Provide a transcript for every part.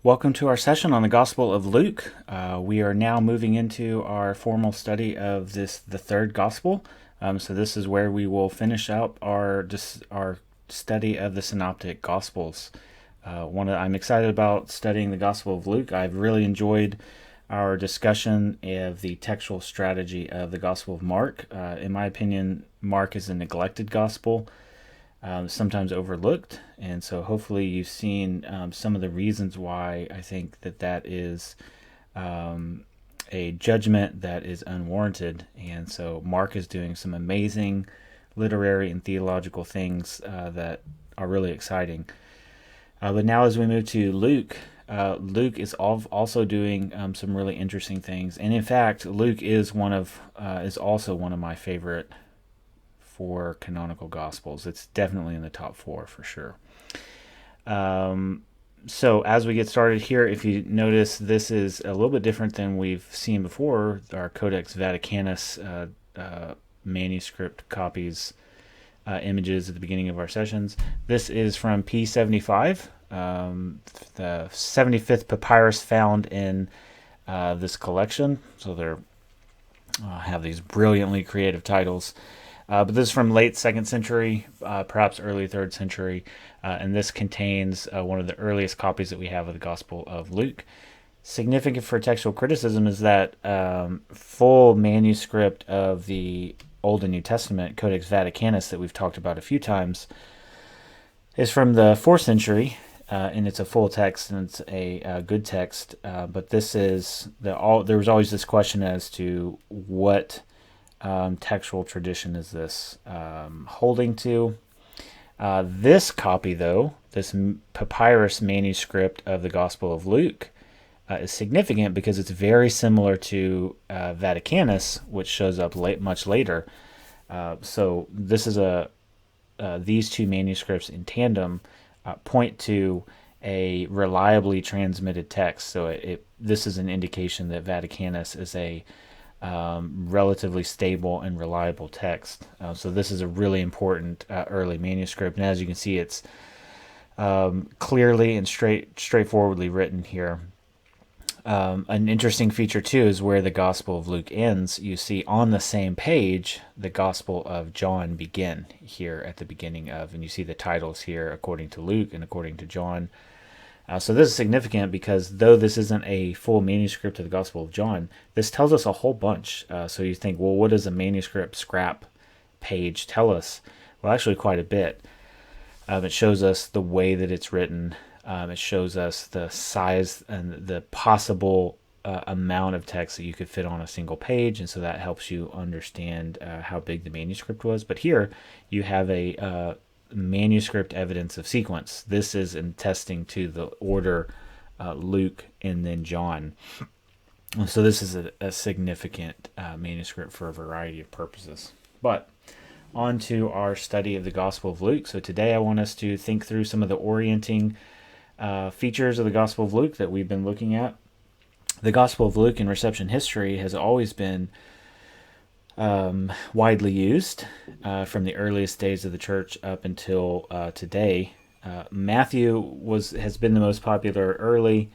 Welcome to our session on the Gospel of Luke. We are now moving into our formal study of the third Gospel. So this is where we will finish up our study of the Synoptic Gospels. I'm excited about studying the Gospel of Luke. I've really enjoyed our discussion of the textual strategy of the Gospel of Mark. In my opinion, Mark is a neglected Gospel. Sometimes overlooked, and so hopefully you've seen some of the reasons why I think that is a judgment that is unwarranted. And so Mark is doing some amazing literary and theological things that are really exciting. But now as we move to Luke, Luke is also doing some really interesting things, and in fact, Luke is also one of my favorite for canonical gospels. It's definitely in the top four for sure. So as we get started here, if you notice, this is a little bit different than we've seen before. Our Codex Vaticanus manuscript copies images at the beginning of our sessions. This is from P75, the 75th papyrus found in this collection. So they're have these brilliantly creative titles. But this is from late 2nd century, perhaps early 3rd century, and this contains one of the earliest copies that we have of the Gospel of Luke. Significant for textual criticism is that full manuscript of the Old and New Testament, Codex Vaticanus, that we've talked about a few times, is from the 4th century, and it's a full text, and it's a good text. But this is there was always this question as to what textual tradition is this holding to. This copy, though, this papyrus manuscript of the Gospel of Luke, is significant because it's very similar to Vaticanus, which shows up much later. So this is these two manuscripts in tandem point to a reliably transmitted text. So this is an indication that Vaticanus is a relatively stable and reliable text. So this is a really important early manuscript, and as you can see, it's clearly and straightforwardly written here. An interesting feature too is where the Gospel of Luke ends. You see on the same page the Gospel of John begin here at the beginning of, and you see the titles here according to Luke and according to John. So this is significant because though this isn't a full manuscript of the Gospel of John, this tells us a whole bunch. So you think, well, what does a manuscript scrap page tell us? Well, actually quite a bit. It shows us the way that it's written. It shows us the size and the possible amount of text that you could fit on a single page, and so that helps you understand how big the manuscript was. But here you have a manuscript evidence of sequence. This is attesting to the order Luke and then John. So this is a significant manuscript for a variety of purposes. But on to our study of the Gospel of Luke. So today I want us to think through some of the orienting features of the Gospel of Luke that we've been looking at. The Gospel of Luke in reception history has always been widely used from the earliest days of the church up until today. Matthew has been the most popular early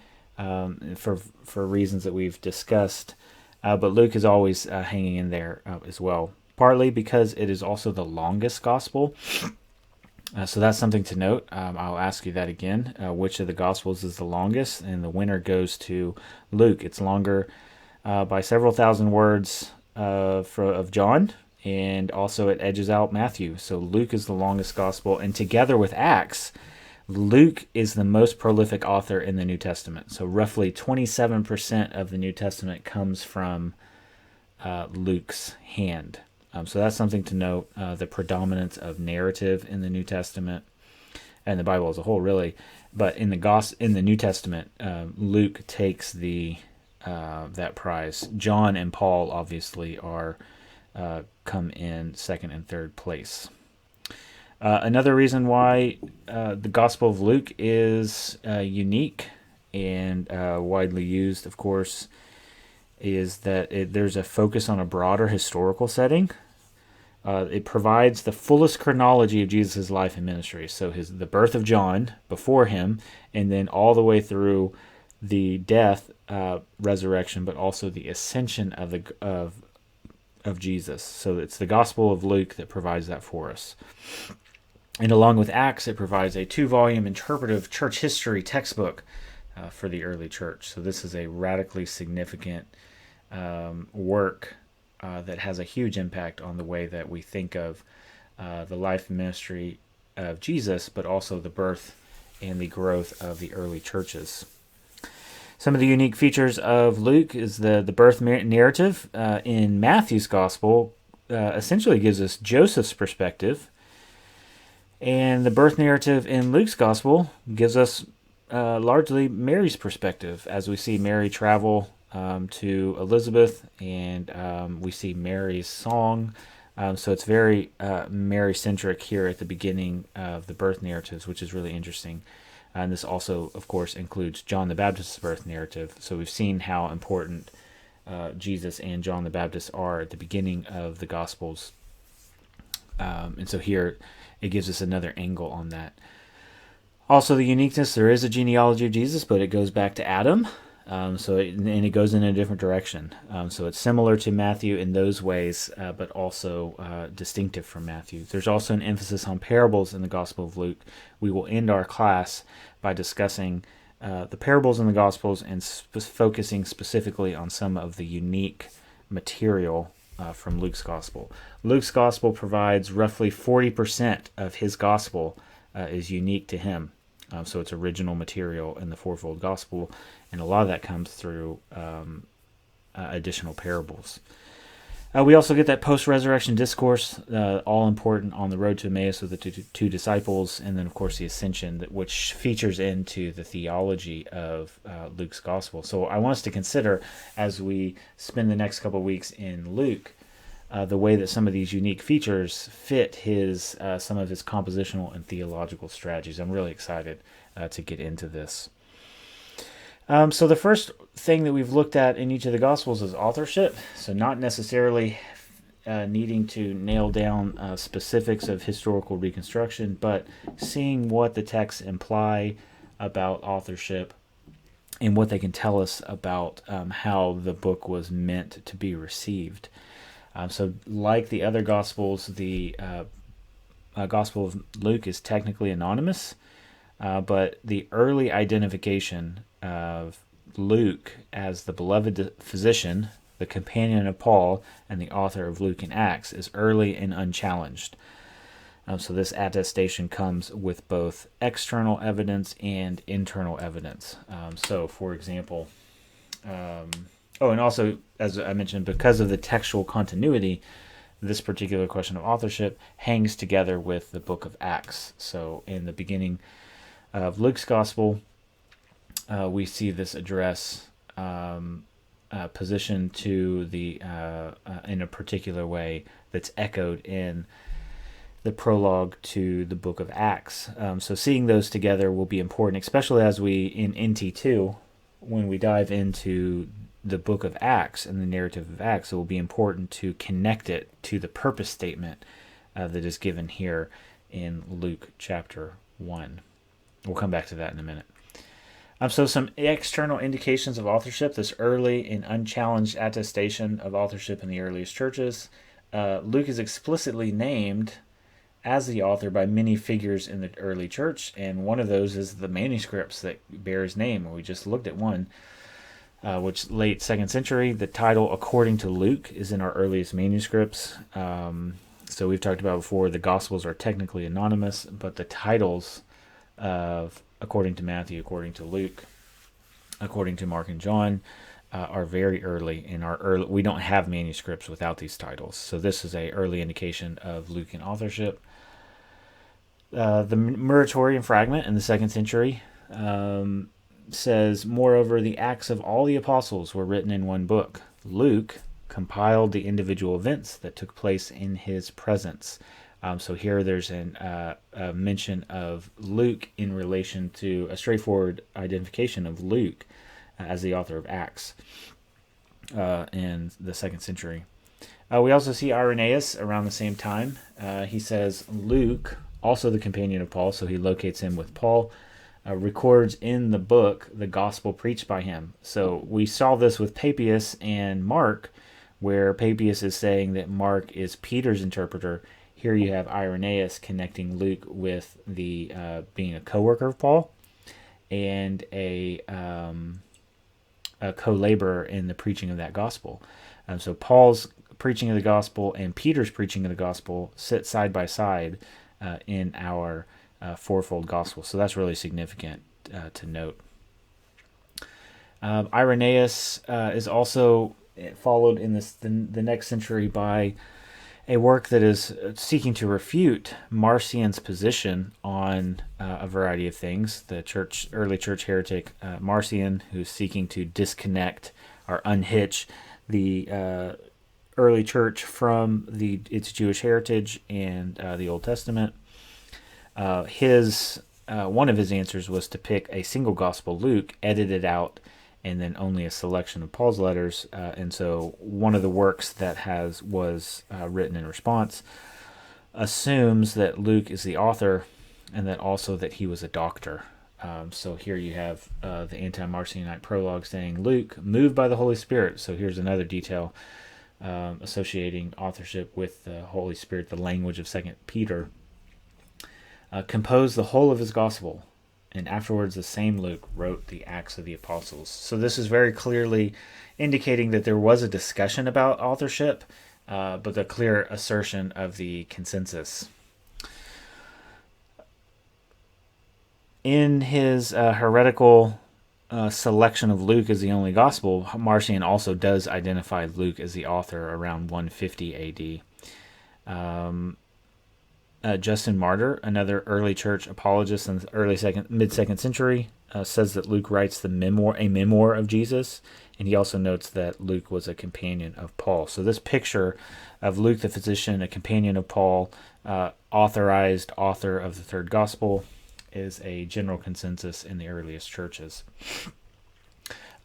for reasons that we've discussed, but Luke is always hanging in there as well, partly because it is also the longest gospel. So that's something to note. I'll ask you that again. Which of the Gospels is the longest? And the winner goes to Luke. It's longer by several thousand words of John, and also it edges out Matthew. So Luke is the longest Gospel, and together with Acts, Luke is the most prolific author in the New Testament. So roughly 27% of the New Testament comes from Luke's hand. So that's something to note, the predominance of narrative in the New Testament, and the Bible as a whole, really. But in the New Testament, Luke takes that prize. John and Paul obviously come in second and third place. Another reason why the Gospel of Luke is unique and widely used, of course, is that there's a focus on a broader historical setting. It provides the fullest chronology of Jesus' life and ministry. So the birth of John before him, and then all the way through the death, resurrection, but also the ascension of Jesus. So it's the Gospel of Luke that provides that for us. And along with Acts, it provides a 2-volume interpretive church history textbook for the early church. So this is a radically significant work that has a huge impact on the way that we think of the life and ministry of Jesus, but also the birth and the growth of the early churches. Some of the unique features of Luke is the birth narrative in Matthew's gospel essentially gives us Joseph's perspective, and the birth narrative in Luke's gospel gives us largely Mary's perspective, as we see Mary travel to Elizabeth, and we see Mary's song. So it's very Mary-centric here at the beginning of the birth narratives, which is really interesting. And this also, of course, includes John the Baptist's birth narrative. So we've seen how important Jesus and John the Baptist are at the beginning of the Gospels. And so here it gives us another angle on that. Also, the uniqueness, there is a genealogy of Jesus, but it goes back to Adam. And it goes in a different direction. So it's similar to Matthew in those ways, but also distinctive from Matthew. There's also an emphasis on parables in the Gospel of Luke. We will end our class by discussing the parables in the Gospels and focusing specifically on some of the unique material from Luke's Gospel. Luke's Gospel provides roughly 40% of his Gospel is unique to him. So it's original material in the fourfold Gospel, and a lot of that comes through additional parables. We also get that post-resurrection discourse, all important on the road to Emmaus with the two disciples, and then, of course, the ascension, which features into the theology of Luke's Gospel. So I want us to consider, as we spend the next couple of weeks in Luke, the way that some of these unique features fit some of his compositional and theological strategies. I'm really excited to get into this. So the first thing that we've looked at in each of the Gospels is authorship. So not necessarily needing to nail down specifics of historical reconstruction, but seeing what the texts imply about authorship and what they can tell us about how the book was meant to be received. So like the other Gospels, the Gospel of Luke is technically anonymous, but the early identification of Luke as the beloved physician, the companion of Paul, and the author of Luke and Acts is early and unchallenged. So this attestation comes with both external evidence and internal evidence. So, for example, and also, as I mentioned, because of the textual continuity, this particular question of authorship hangs together with the book of Acts. So in the beginning of Luke's Gospel, we see this address positioned to in a particular way that's echoed in the prologue to the book of Acts. So seeing those together will be important, especially as we, in NT2, when we dive into the book of Acts and the narrative of Acts, it will be important to connect it to the purpose statement that is given here in Luke chapter 1. We'll come back to that in a minute. So some external indications of authorship, this early and unchallenged attestation of authorship in the earliest churches. Luke is explicitly named as the author by many figures in the early church, and one of those is the manuscripts that bear his name. We just looked at one, which late 2nd century. The title, according to Luke, is in our earliest manuscripts. So we've talked about before, the Gospels are technically anonymous, but the titles of according to Matthew, according to Luke, according to Mark and John, are very early in our early. We don't have manuscripts without these titles, so this is a early indication of Lucan authorship. The Muratorian fragment in the 2nd century says, moreover, the Acts of all the apostles were written in one book. Luke compiled the individual events that took place in his presence. So here there's a mention of Luke in relation to a straightforward identification of Luke as the author of Acts in the 2nd century. We also see Irenaeus around the same time. He says Luke, also the companion of Paul, so he locates him with Paul, records in the book the gospel preached by him. So we saw this with Papias and Mark, where Papias is saying that Mark is Peter's interpreter. Here you have Irenaeus connecting Luke with the being a co-worker of Paul and a co-laborer in the preaching of that gospel. So Paul's preaching of the gospel and Peter's preaching of the gospel sit side by side in our fourfold gospel. So that's really significant to note. Irenaeus is also followed in the next century by a work that is seeking to refute Marcion's position on a variety of things. The early church heretic Marcion, who's seeking to disconnect or unhitch the early church from its Jewish heritage and the Old Testament. One of his answers was to pick a single gospel, Luke, edited out, and then only a selection of Paul's letters. And so one of the works that was written in response assumes that Luke is the author, and that also that he was a doctor. So here you have the anti-Marcionite prologue saying, Luke, moved by the Holy Spirit. So here's another detail associating authorship with the Holy Spirit, the language of 2 Peter. Composed the whole of his gospel, and afterwards the same Luke wrote the Acts of the Apostles. So this is very clearly indicating that there was a discussion about authorship, but the clear assertion of the consensus. In his heretical selection of Luke as the only gospel, Marcion also does identify Luke as the author around 150 AD. Justin Martyr, another early church apologist in the mid-second century, says that Luke writes a memoir of Jesus, and he also notes that Luke was a companion of Paul. So this picture of Luke the physician, a companion of Paul, authorized author of the third gospel, is a general consensus in the earliest churches.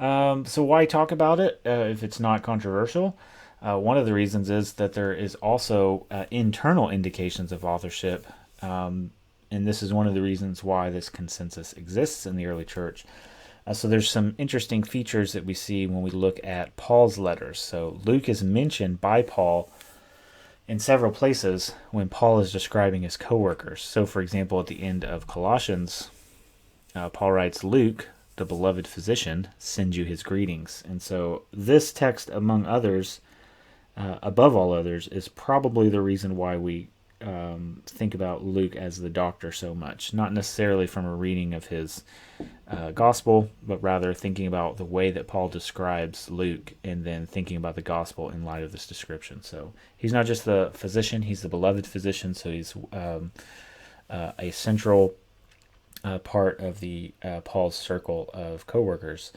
So why talk about it if it's not controversial? One of the reasons is that there is also internal indications of authorship, and this is one of the reasons why this consensus exists in the early church. So there's some interesting features that we see when we look at Paul's letters. So Luke is mentioned by Paul in several places when Paul is describing his co-workers. So for example, at the end of Colossians, Paul writes, Luke, the beloved physician, sends you his greetings. And so this text, among others, above all others, is probably the reason why we think about Luke as the doctor so much. Not necessarily from a reading of his gospel, but rather thinking about the way that Paul describes Luke and then thinking about the gospel in light of this description. So he's not just the physician, he's the beloved physician, so he's a central part of the Paul's circle of co-workers.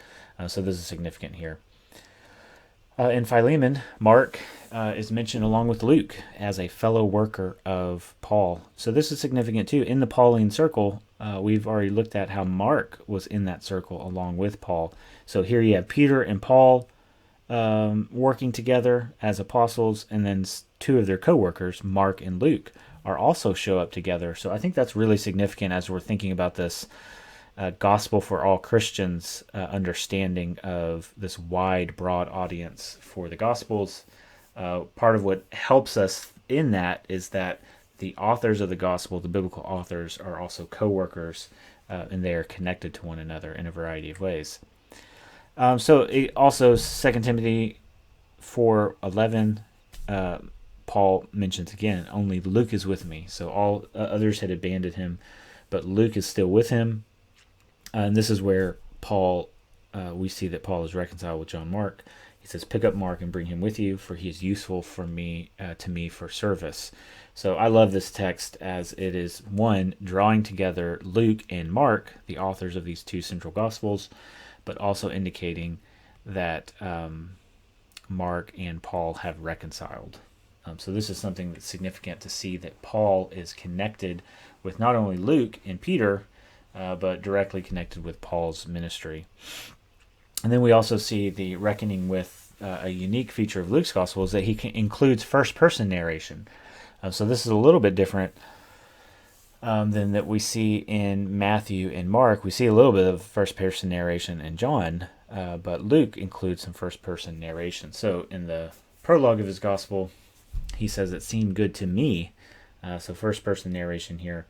So this is significant here. In Philemon, Mark is mentioned along with Luke as a fellow worker of Paul. So this is significant too. In the Pauline circle, we've already looked at how Mark was in that circle along with Paul. So here you have Peter and Paul working together as apostles, and then two of their co-workers, Mark and Luke, are also show up together. So I think that's really significant as we're thinking about this gospel for all Christians understanding of this wide, broad audience for the Gospels. Part of what helps us in that is that the authors of the gospel, the biblical authors, are also co-workers, and they are connected to one another in a variety of ways. So it also 2 Timothy 4:11, Paul mentions again, only Luke is with me. So all others had abandoned him, but Luke is still with him. And this is where we see that Paul is reconciled with John Mark. He says, pick up Mark and bring him with you, for he is useful to me for service. So I love this text as it is, one, drawing together Luke and Mark, the authors of these two central gospels, but also indicating that Mark and Paul have reconciled. So this is something that's significant to see, that Paul is connected with not only Luke and Peter, but directly connected with Paul's ministry. And then we also see the reckoning with a unique feature of Luke's gospel is that he includes first-person narration. So this is a little bit different than that we see in Matthew and Mark. We see a little bit of first-person narration in John, but Luke includes some first-person narration. So in the prologue of his gospel, he says, "It seemed good to me," so first-person narration here,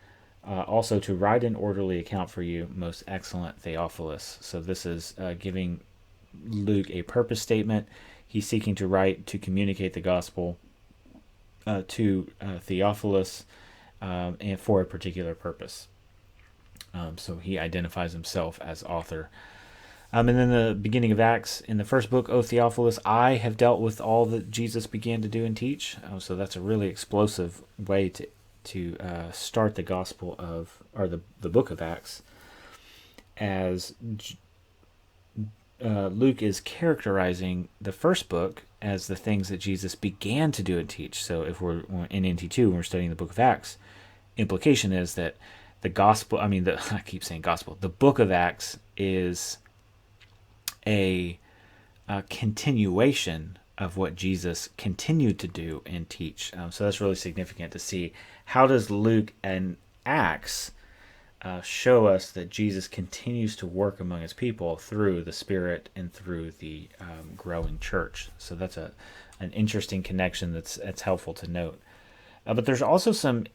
"also to write an orderly account for you, most excellent Theophilus." So this is giving Luke a purpose statement. He's seeking to write to communicate the gospel to Theophilus, and for a particular purpose. So he identifies himself as author. And then the beginning of Acts, in the first book, "O Theophilus, I have dealt with all that Jesus began to do and teach." So that's a really explosive way to start the gospel of, or the book of Acts, as Luke is characterizing the first book as the things that Jesus began to do and teach. So if we're in NT2, when we're studying the book of Acts, implication is that the gospel, I keep saying gospel, the book of Acts is a continuation of what Jesus continued to do and teach. So that's really significant to see. How does Luke and Acts show us that Jesus continues to work among his people through the Spirit and through the growing church? So that's an interesting connection that's helpful to note. But there's also some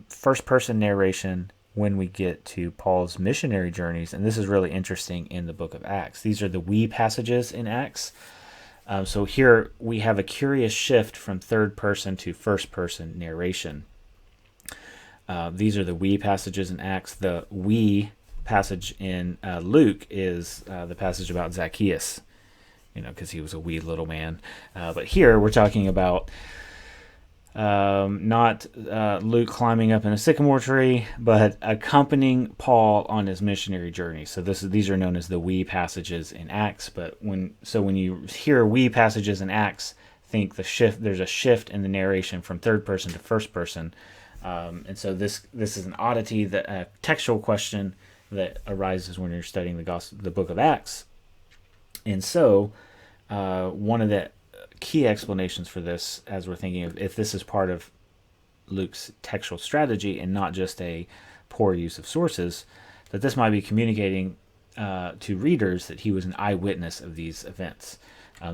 first-person narration when we get to Paul's missionary journeys, and this is really interesting in the book of Acts. These are the we passages in Acts. So here we have a curious shift from third-person to first-person narration. These are the we passages in Acts. The we passage in Luke is the passage about Zacchaeus, because he was a wee little man. But here we're talking about not Luke climbing up in a sycamore tree, but accompanying Paul on his missionary journey. So these are known as the we passages in Acts. But when you hear we passages in Acts, think there's a shift in the narration from third person to first person. And so this is an oddity, a textual question that arises when you're studying the book of Acts. And so one of the key explanations for this, as we're thinking of if this is part of Luke's textual strategy and not just a poor use of sources, that this might be communicating to readers that he was an eyewitness of these events.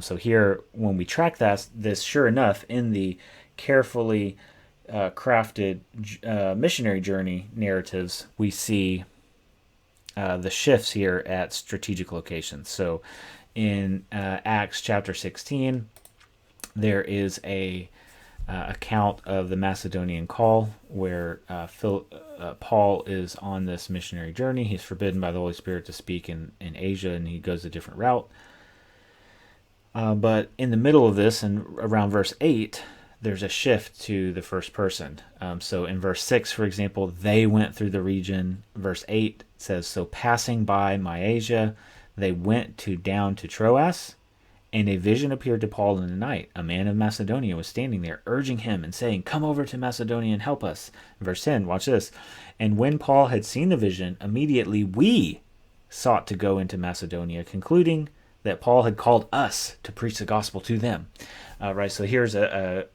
So here, when we track this, sure enough, in the carefully crafted missionary journey narratives, we see the shifts here at strategic locations. So in Acts chapter 16, there is a account of the Macedonian call where Paul is on this missionary journey. He's forbidden by the Holy Spirit to speak in Asia, and he goes a different route. But in the middle of this, and around verse 8, there's a shift to the first person. So in verse 6, for example, they went through the region. Verse 8 says, "So passing by Mysia, they went down to Troas, and a vision appeared to Paul in the night. A man of Macedonia was standing there, urging him and saying, 'Come over to Macedonia and help us.'" Verse 10, watch this. "And when Paul had seen the vision, immediately we sought to go into Macedonia, concluding that Paul had called us to preach the gospel to them." Right, so here's a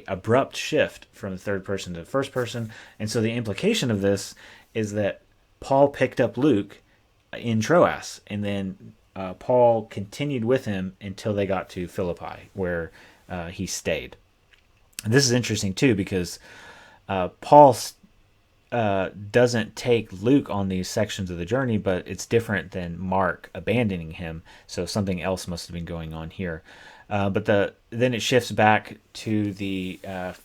abrupt shift from the third person to the first person. And so the implication of this is that Paul picked up Luke in Troas, and then Paul continued with him until they got to Philippi, where he stayed. And this is interesting too, because Paul doesn't take Luke on these sections of the journey, but it's different than Mark abandoning him. So something else must have been going on here. But then it shifts back to the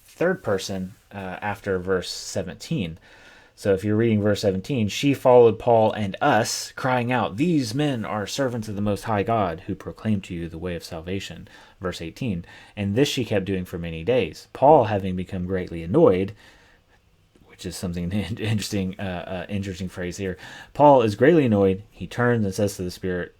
third person after verse 17. So if you're reading verse 17, "She followed Paul and us, crying out, 'These men are servants of the Most High God, who proclaim to you the way of salvation.'" Verse 18, "And this she kept doing for many days. Paul, having become greatly annoyed," which is something interesting phrase here. "Paul is greatly annoyed. He turns and says to the Spirit,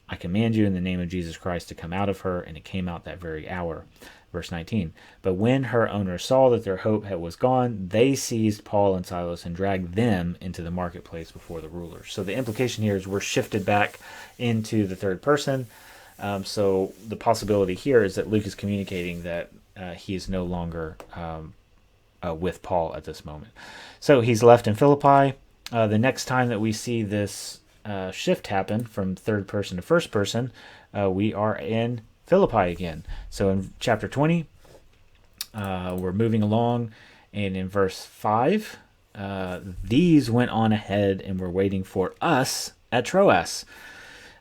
'I command you in the name of Jesus Christ to come out of her,' and it came out that very hour." Verse 19, "But when her owners saw that their hope was gone, they seized Paul and Silas and dragged them into the marketplace before the rulers." So the implication here is we're shifted back into the third person. So the possibility here is that Luke is communicating that he is no longer with Paul at this moment. So he's left in Philippi. The next time that we see this shift happen from third person to first person, we are in Philippi again. So in chapter 20, we're moving along, and in verse 5, these went on ahead and were waiting for us at Troas.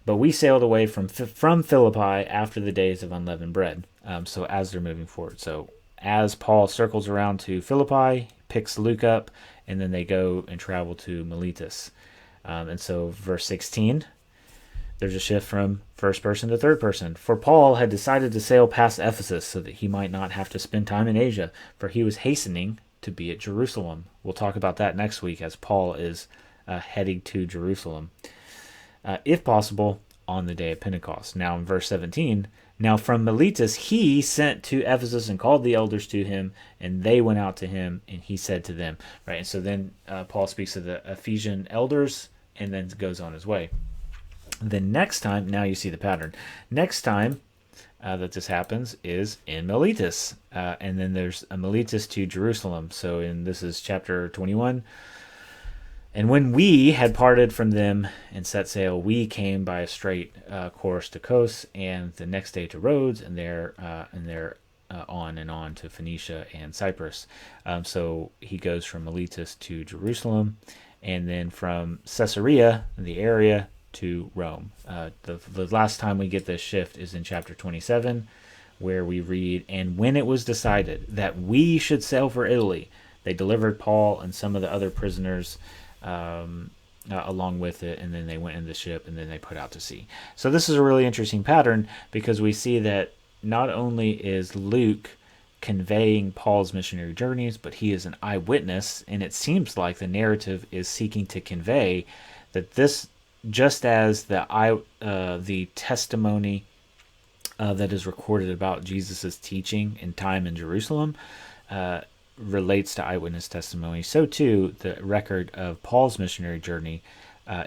But we sailed away from Philippi after the days of unleavened bread. So as they're moving forward. So as Paul circles around to Philippi, picks Luke up, and then they go and travel to Miletus. And so verse 16, there's a shift from first person to third person. For Paul had decided to sail past Ephesus so that he might not have to spend time in Asia, for he was hastening to be at Jerusalem. We'll talk about that next week as Paul is heading to Jerusalem, if possible, on the day of Pentecost. Now in verse 17, now from Miletus he sent to Ephesus and called the elders to him, and they went out to him, and he said to them, right? And so then Paul speaks to the Ephesian elders and then goes on his way. The next time, now you see the pattern. Next time that this happens is in Miletus, and then there's a Miletus to Jerusalem. So this is chapter 21. And when we had parted from them and set sail, we came by a straight course to Kos, and the next day to Rhodes, and there on and on to Phoenicia and Cyprus. So he goes from Miletus to Jerusalem, and then from Caesarea, in the area, to Rome. The last time we get this shift is in chapter 27, where we read, and when it was decided that we should sail for Italy, they delivered Paul and some of the other prisoners along with it, and then they went in the ship, and then they put out to sea. So this is a really interesting pattern, because we see that not only is Luke conveying Paul's missionary journeys, but he is an eyewitness, and it seems like the narrative is seeking to convey that this, just as the testimony that is recorded about Jesus' teaching and time in Jerusalem relates to eyewitness testimony, so too the record of Paul's missionary journey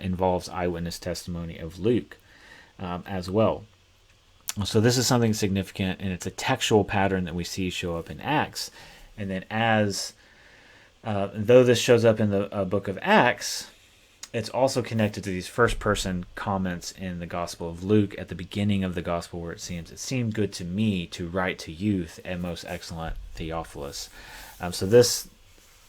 involves eyewitness testimony of Luke as well. So this is something significant, and it's a textual pattern that we see show up in Acts. And then though this shows up in the book of Acts, it's also connected to these first-person comments in the Gospel of Luke at the beginning of the Gospel, where it seemed good to me to write to youth and most excellent Theophilus. So this,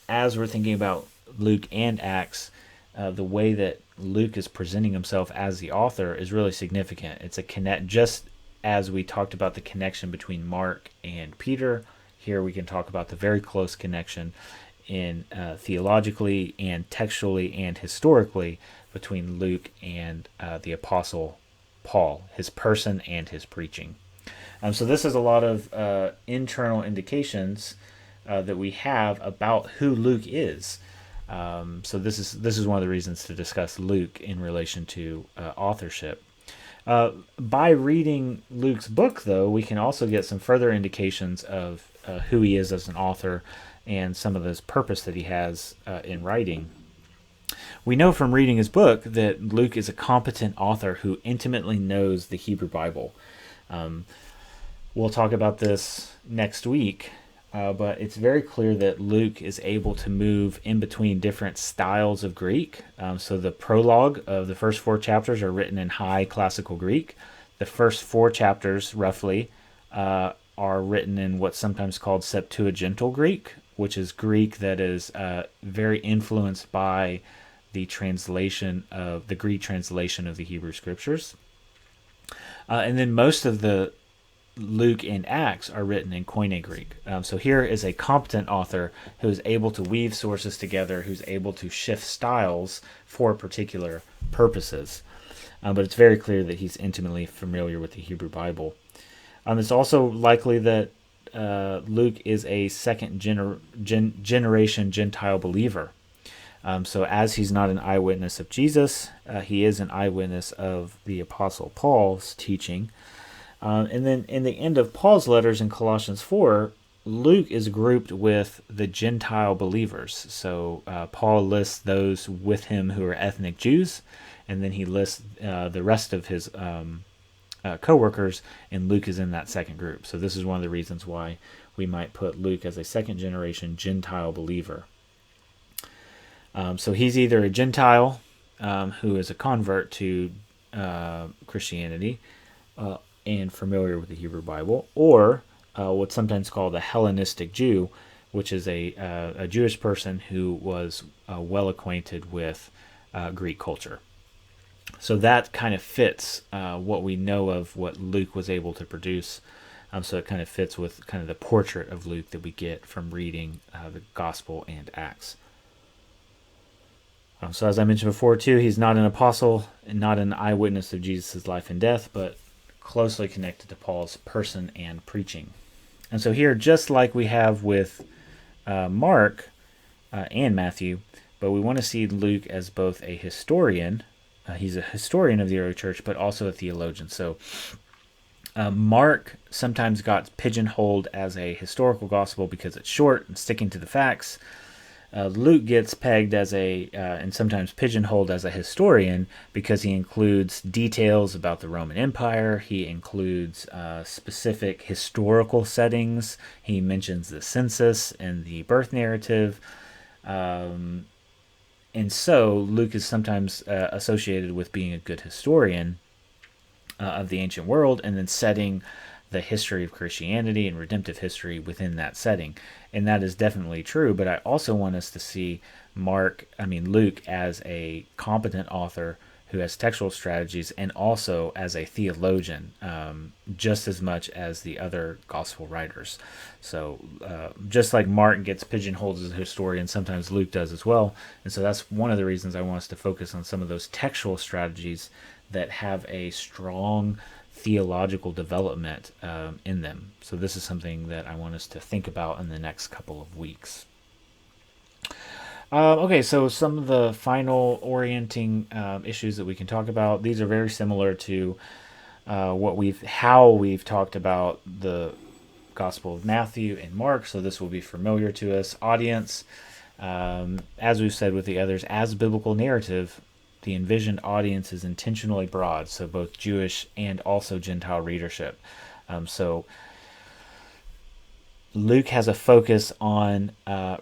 as we're thinking about Luke and Acts, the way that Luke is presenting himself as the author is really significant. It's just as we talked about the connection between Mark and Peter, here we can talk about the very close connection in theologically and textually and historically between Luke and the Apostle Paul, his person and his preaching. So this is a lot of internal indications that we have about who Luke is. So this is one of the reasons to discuss Luke in relation to authorship. By reading Luke's book, though, we can also get some further indications of who he is as an author and some of this purpose that he has in writing. We know from reading his book that Luke is a competent author who intimately knows the Hebrew Bible. We'll talk about this next week, but it's very clear that Luke is able to move in between different styles of Greek. So the prologue of the first 4 chapters are written in High Classical Greek. The first 4 chapters, roughly, are written in what's sometimes called Septuagintal Greek, which is Greek that is very influenced by the translation of the Greek translation of the Hebrew Scriptures. And then most of the Luke and Acts are written in Koine Greek. So here is a competent author who is able to weave sources together, who's able to shift styles for particular purposes. But it's very clear that he's intimately familiar with the Hebrew Bible. It's also likely that Luke is a second generation Gentile believer. So as he's not an eyewitness of Jesus, he is an eyewitness of the Apostle Paul's teaching. And then in the end of Paul's letters in Colossians 4, Luke is grouped with the Gentile believers. So Paul lists those with him who are ethnic Jews, and then he lists the rest of his co-workers, and Luke is in that second group. So this is one of the reasons why we might put Luke as a second generation Gentile believer. So he's either a Gentile who is a convert to Christianity and familiar with the Hebrew Bible, or what's sometimes called a Hellenistic Jew, which is a Jewish person who was well acquainted with Greek culture. So that kind of fits what we know of what Luke was able to produce. So it kind of fits with kind of the portrait of Luke that we get from reading the Gospel and Acts. So as I mentioned before, too, he's not an apostle and not an eyewitness of Jesus' life and death, but closely connected to Paul's person and preaching. And so here, just like we have with Mark and Matthew, but we want to see Luke as both a historian. He's a historian of the early church, but also a theologian. So Mark sometimes got pigeonholed as a historical gospel because it's short and sticking to the facts. Luke gets pegged as and sometimes pigeonholed as a historian because he includes details about the Roman Empire. He includes specific historical settings. He mentions the census and the birth narrative. And so Luke is sometimes associated with being a good historian of the ancient world and then setting the history of Christianity and redemptive history within that setting. And that is definitely true, but I also want us to see Luke as a competent author who has textual strategies and also as a theologian, just as much as the other gospel writers. So just like Mark gets pigeonholed as a historian, sometimes Luke does as well. And so that's one of the reasons I want us to focus on some of those textual strategies that have a strong theological development in them. So this is something that I want us to think about in the next couple of weeks. Okay, so some of the final orienting issues that we can talk about. These are very similar to how we've talked about the Gospel of Matthew and Mark. So this will be familiar to us. Audience, as we've said with the others, as biblical narrative, the envisioned audience is intentionally broad, so both Jewish and also Gentile readership. So Luke has a focus on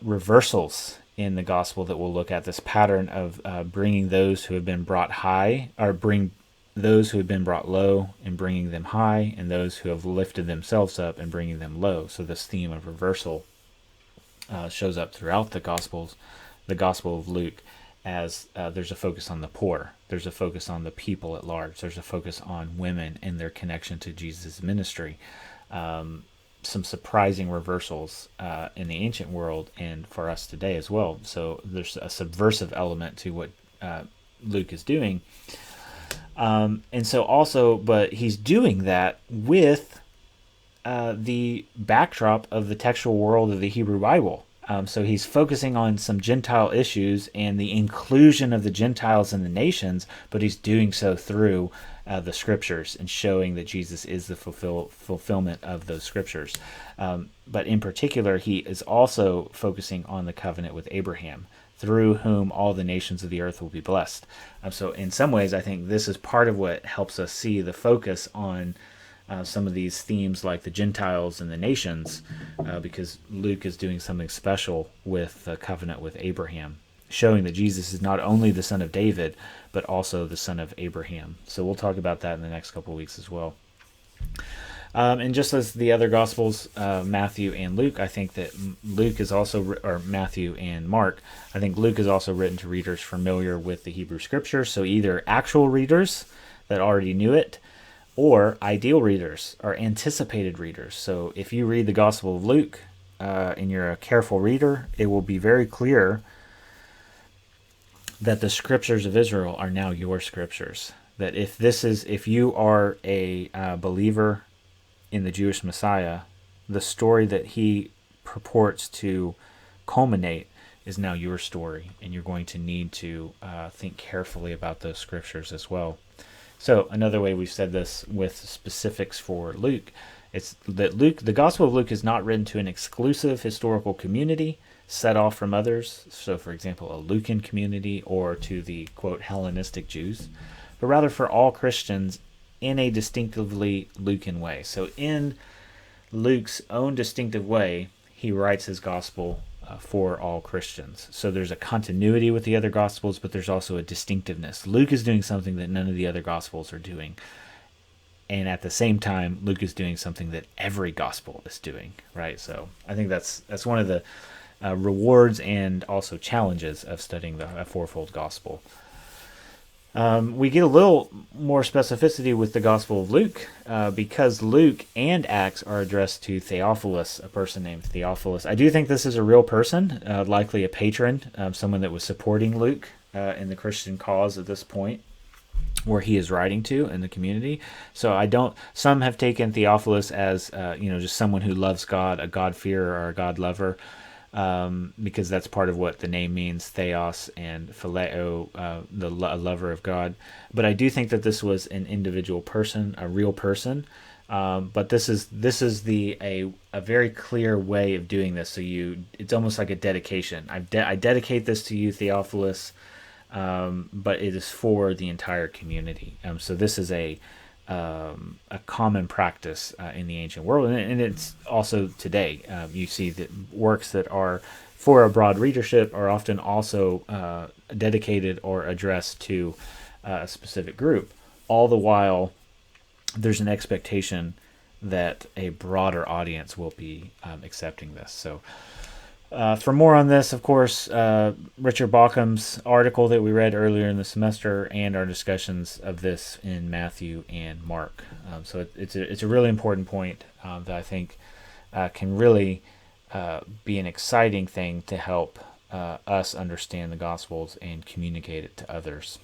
reversals in the gospel that we'll look at, this pattern of bringing those who have been brought high, or bring those who have been brought low and bringing them high, and those who have lifted themselves up and bringing them low. So this theme of reversal shows up throughout the Gospel of Luke, as there's a focus on the poor, there's a focus on the people at large, there's a focus on women and their connection to Jesus' ministry. Some surprising reversals in the ancient world and for us today as well. So there's a subversive element to what Luke is doing. And so also, but he's doing that with the backdrop of the textual world of the Hebrew Bible. So he's focusing on some Gentile issues and the inclusion of the Gentiles in the nations, but he's doing so through the Scriptures and showing that Jesus is the fulfillment of those Scriptures. But in particular, he is also focusing on the covenant with Abraham, through whom all the nations of the earth will be blessed. So in some ways, I think this is part of what helps us see the focus on some of these themes like the Gentiles and the nations, because Luke is doing something special with the covenant with Abraham, showing that Jesus is not only the son of David, but also the son of Abraham. So we'll talk about that in the next couple of weeks as well. And just as the other Gospels, Matthew and Luke, I think that Luke is also, or Matthew and Mark, I think Luke is also written to readers familiar with the Hebrew Scriptures. So either actual readers that already knew it, or ideal readers, or anticipated readers. So if you read the Gospel of Luke and you're a careful reader, it will be very clear that the Scriptures of Israel are now your Scriptures. That if you are a believer in the Jewish Messiah, the story that he purports to culminate is now your story, and you're going to need to think carefully about those Scriptures as well. So another way we've said this with specifics for Luke, it's that the Gospel of Luke is not written to an exclusive historical community set off from others. So, for example, a Lucan community or to the, quote, Hellenistic Jews, but rather for all Christians in a distinctively Lucan way. So in Luke's own distinctive way, he writes his gospel for all Christians. So there's a continuity with the other gospels, but there's also a distinctiveness. Luke is doing something that none of the other gospels are doing. And at the same time, Luke is doing something that every gospel is doing, right? So I think that's one of the rewards and also challenges of studying the fourfold gospel. We get a little more specificity with the Gospel of Luke because Luke and Acts are addressed to Theophilus, a person named Theophilus. I do think this is a real person, likely a patron, someone that was supporting Luke in the Christian cause at this point, where he is writing to in the community. So some have taken Theophilus as just someone who loves God, a God-fearer or a God-lover, because that's part of what the name means, theos and phileo, a lover of God. But I do think that this was an individual person, a real person. But this is a very clear way of doing this. So it's almost like a dedication. I dedicate this to you, Theophilus, but it is for the entire community. So this is a common practice in the ancient world, and it's also today. You see that works that are for a broad readership are often also dedicated or addressed to a specific group. All the while, there's an expectation that a broader audience will be accepting this. So for more on this, of course, Richard Bauckham's article that we read earlier in the semester and our discussions of this in Matthew and Mark. So it's a really important point that I think can really be an exciting thing to help us understand the Gospels and communicate it to others.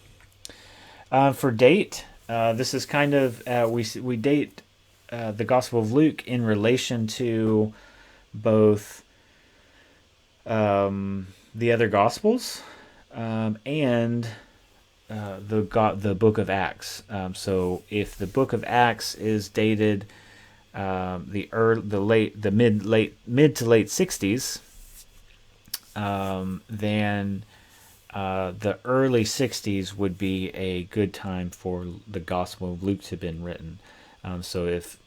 For date, this is kind of, we date the Gospel of Luke in relation to both the other Gospels and the book of Acts. So if the book of Acts is dated mid to late 60s, then the early 60s would be a good time for the Gospel of Luke to have been written. So if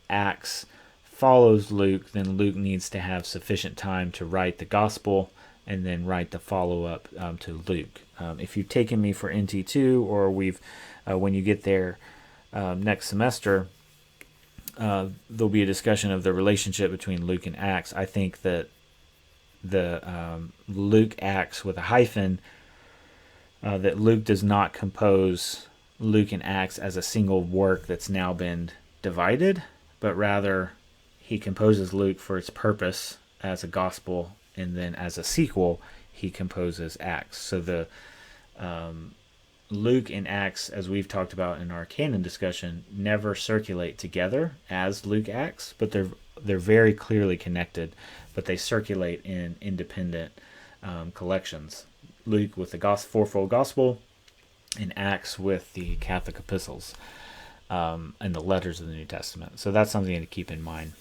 Acts follows Luke, then Luke needs to have sufficient time to write the gospel and then write the follow-up to Luke. If you've taken me for NT2, or when you get there next semester, there'll be a discussion of the relationship between Luke and Acts. I think that the Luke Acts with a hyphen, that Luke does not compose Luke and Acts as a single work that's now been divided, but rather he composes Luke for its purpose as a gospel, and then as a sequel, he composes Acts. So the Luke and Acts, as we've talked about in our canon discussion, never circulate together as Luke Acts, but they're very clearly connected, but they circulate in independent collections. Luke with the fourfold gospel, and Acts with the Catholic epistles and the letters of the New Testament. So that's something to keep in mind.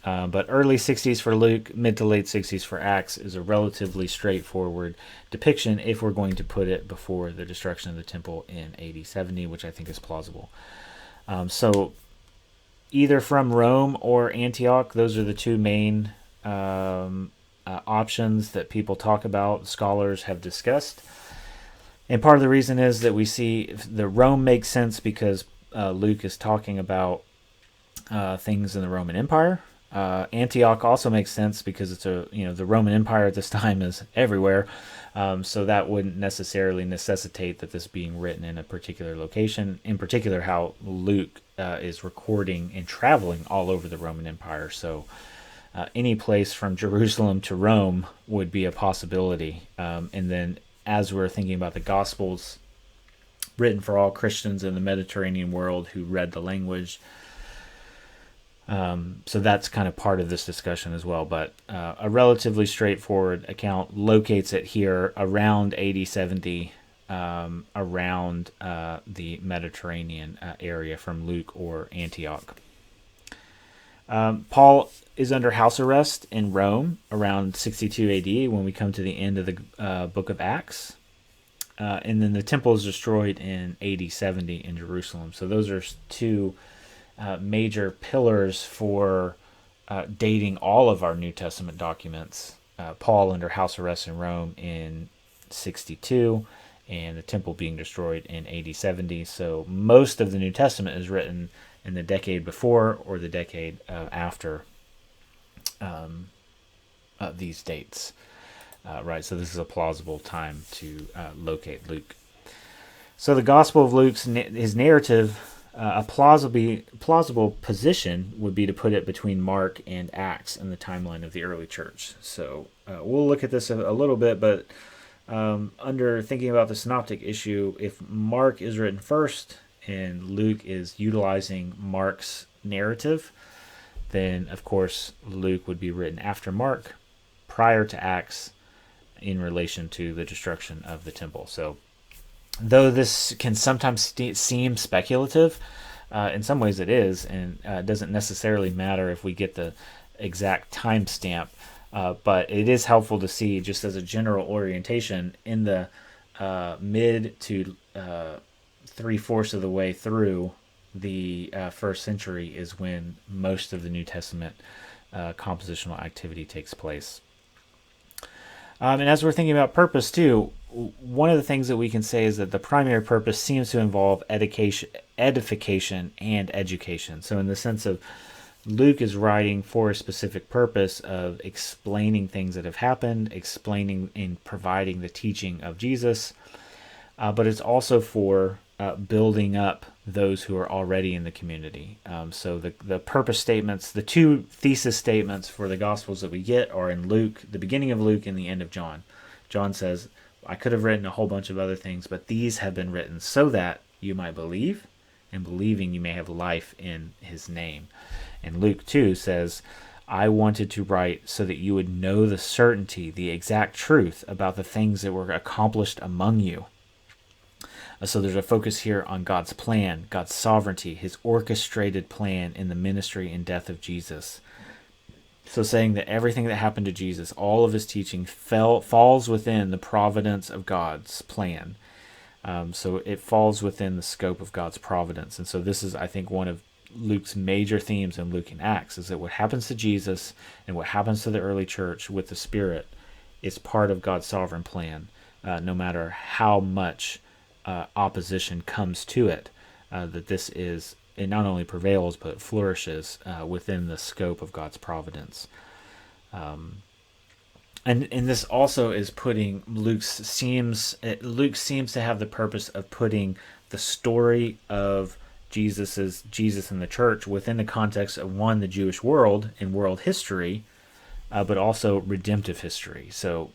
But early 60s for Luke, mid to late 60s for Acts is a relatively straightforward depiction if we're going to put it before the destruction of the temple in AD 70, which I think is plausible. So either from Rome or Antioch, those are the two main options that people talk about, scholars have discussed. And part of the reason is that we see the Rome makes sense because Luke is talking about things in the Roman Empire. Antioch also makes sense because it's the Roman Empire at this time is everywhere, so that wouldn't necessarily necessitate that this being written in a particular location. In particular, how Luke is recording and traveling all over the Roman Empire, so any place from Jerusalem to Rome would be a possibility. And then as we're thinking about the Gospels written for all Christians in the Mediterranean world who read the language, so that's kind of part of this discussion as well. But a relatively straightforward account locates it here around AD 70, around the Mediterranean area from Luke or Antioch. Paul is under house arrest in Rome around 62 AD when we come to the end of the book of Acts. And then the temple is destroyed in AD 70 in Jerusalem. So those are two major pillars for dating all of our New Testament documents. Paul under house arrest in Rome in 62, and the temple being destroyed in AD 70. So most of the New Testament is written in the decade before or the decade after these dates. Right, so this is a plausible time to locate Luke. So the Gospel of Luke's his narrative, a plausible position would be to put it between Mark and Acts in the timeline of the early church. So we'll look at this a little bit, but under thinking about the synoptic issue, if Mark is written first and Luke is utilizing Mark's narrative, then of course Luke would be written after Mark, prior to Acts, in relation to the destruction of the temple. So though this can sometimes seem speculative, in some ways it is, and it doesn't necessarily matter if we get the exact timestamp, but it is helpful to see, just as a general orientation, in the mid to 3/4 of the way through the first century is when most of the New Testament compositional activity takes place. And as we're thinking about purpose too, one of the things that we can say is that the primary purpose seems to involve edification and education. So in the sense of Luke is writing for a specific purpose of explaining things that have happened, explaining and providing the teaching of Jesus, but it's also for building up those who are already in the community. So the purpose statements, the two thesis statements for the Gospels that we get are in Luke, the beginning of Luke and the end of John. John says, I could have written a whole bunch of other things, but these have been written so that you might believe, and believing you may have life in his name. And Luke 2 says, I wanted to write so that you would know the certainty, the exact truth about the things that were accomplished among you. So there's a focus here on God's plan, God's sovereignty, his orchestrated plan in the ministry and death of Jesus. So saying that everything that happened to Jesus, all of his teaching falls within the providence of God's plan. So it falls within the scope of God's providence. And so this is, I think, one of Luke's major themes in Luke and Acts, is that what happens to Jesus and what happens to the early church with the Spirit is part of God's sovereign plan, no matter how much opposition comes to it, that this is, it not only prevails but flourishes within the scope of God's providence. And this also is putting Luke seems to have the purpose of putting the story of Jesus and the church within the context of, one, the Jewish world and world history, but also redemptive history. So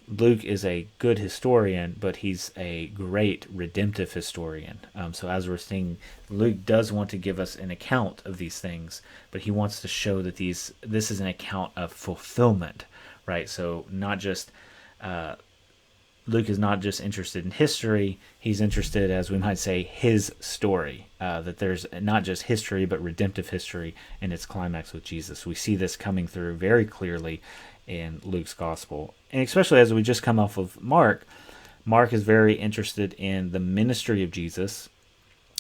Luke is a good historian, but he's a great redemptive historian. So as we're seeing, Luke does want to give us an account of these things, but he wants to show that this is an account of fulfillment, right? So not just Luke is not just interested in history; he's interested, as we might say, his story. That there's not just history, but redemptive history in its climax with Jesus. We see this coming through very clearly in Luke's gospel. And especially as we just come off of Mark is very interested in the ministry of Jesus,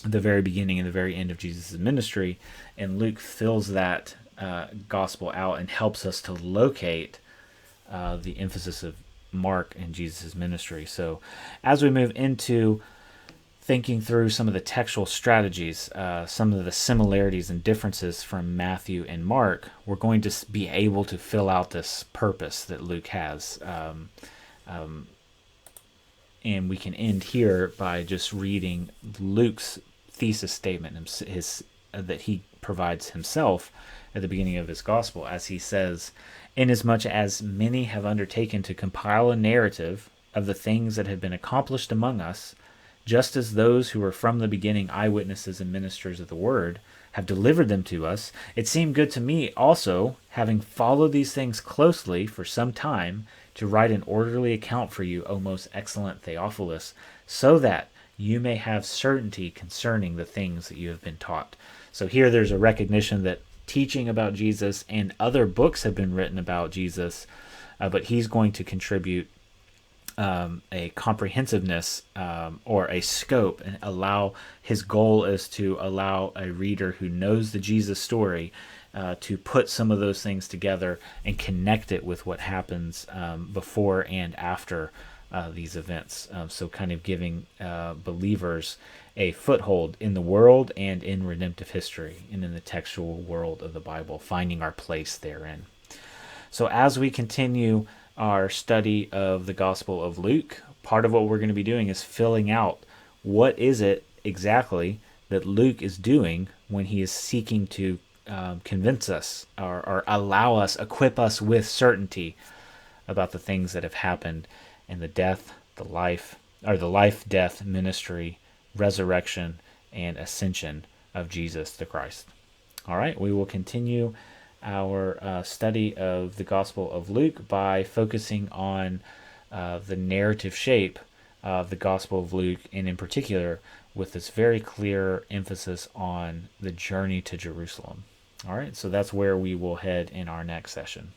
the very beginning and the very end of Jesus' ministry, and Luke fills that gospel out and helps us to locate the emphasis of Mark and Jesus' ministry. So as we move into thinking through some of the textual strategies, some of the similarities and differences from Matthew and Mark, we're going to be able to fill out this purpose that Luke has. And we can end here by just reading Luke's thesis statement that he provides himself at the beginning of his gospel, as he says, "Inasmuch as many have undertaken to compile a narrative of the things that have been accomplished among us, just as those who were from the beginning eyewitnesses and ministers of the word have delivered them to us, it seemed good to me also, having followed these things closely for some time, to write an orderly account for you, O most excellent Theophilus, so that you may have certainty concerning the things that you have been taught." So here there's a recognition that teaching about Jesus and other books have been written about Jesus, but he's going to contribute a comprehensiveness or a scope, and his goal is to allow a reader who knows the Jesus story to put some of those things together and connect it with what happens before and after these events. So kind of giving believers a foothold in the world and in redemptive history and in the textual world of the Bible, finding our place therein. So as we continue our study of the Gospel of Luke, part of what we're going to be doing is filling out what is it exactly that Luke is doing when he is seeking to convince us or allow us, equip us with certainty about the things that have happened in the death, the life, death, ministry, resurrection, and ascension of Jesus the Christ. All right, we will continue our study of the Gospel of Luke by focusing on the narrative shape of the Gospel of Luke, and in particular with this very clear emphasis on the journey to Jerusalem. All right, so that's where we will head in our next session.